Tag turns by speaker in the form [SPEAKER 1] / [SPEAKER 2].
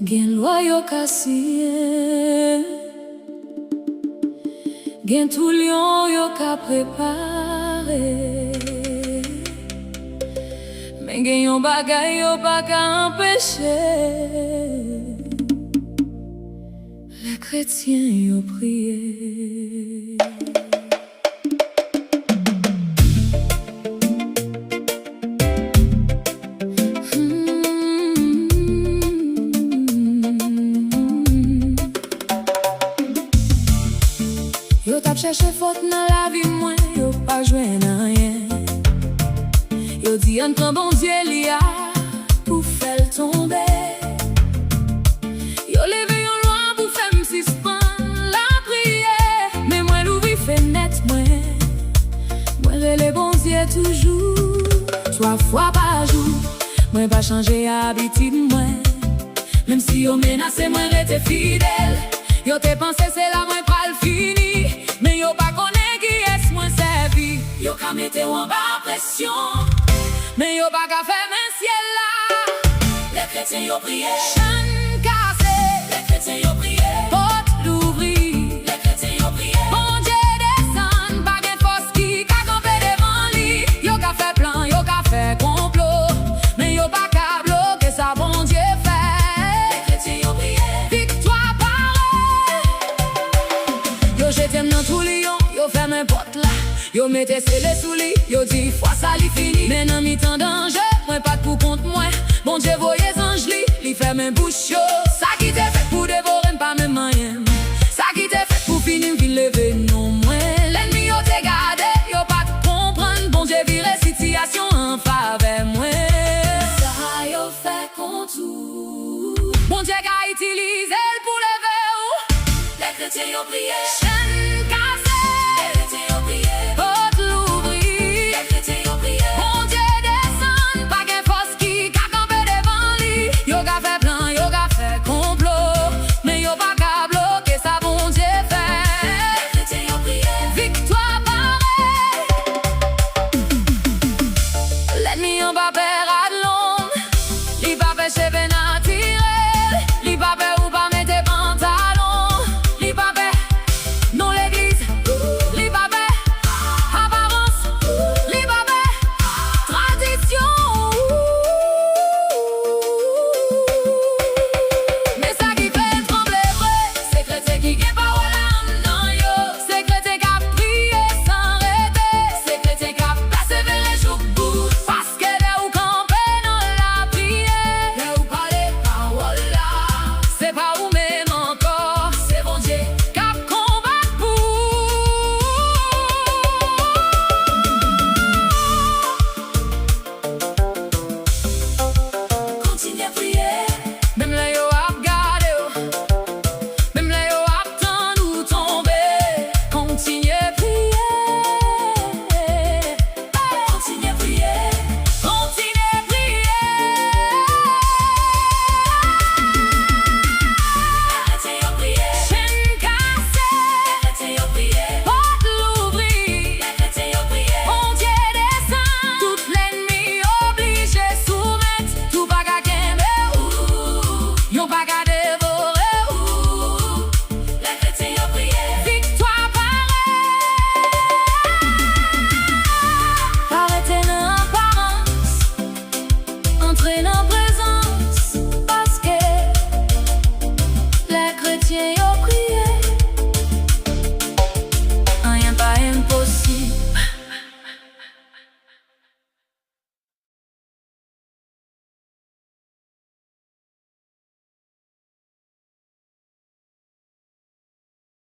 [SPEAKER 1] Gen lwa yo kasiye, gen tout lion yo ka prepare, men gen yon bagay yo pa ka empêche. Les chrétiens yo prié. Yo tap cherche faute dans la vie moi, yo pas jouen nan rien. Yo di an pran bon Dieu li a pour faire tomber. Yo leve yon loi pour faire suspend la prière. Mais moi l'ouvri fenêtre moi rele bon Dieu toujours. 3 fois par jour, moi pas changer habitude moi. Même si yo menace moi rete fidèle. Yo te pensé c'est la moi pral fini. Mais yo pas connaît qui est moins servi. Yo ka mette en bas pression. Mais yo pas ka faire men ciel là. Les chrétiens yo prié. Chan cassé. Les chrétiens yo prié. Porte l'ouvri. Les chrétiens yo prié. Bon Dieu descend. Pas gen force qui ka camper devant lui. Yo ka fait plan, yo ka fait complot. Mais yo pas ka bloquer ça bon Dieu fait. Les chrétiens yo prié. Victoire parée. Yo jette dans tout lion. Yo fait n'importe là. Yo mette scellé sous lit, yo dit fois ça li fini. Mais nan mi temps danger, moi pas pour compte moi. Bon Dieu voyez ange li ferme un bouche yo. Ça qui t'est fait pour dévorer pas même rien. Ça qui t'est fait pour finir vin lever non moins. L'ennemi yo te gardé, yo pas comprendre. Bon Dieu vire situation en faveur moi. Ça yo fait contour. Bon Dieu qu'a utilisé pour lever ou. Les chrétiens yo prié.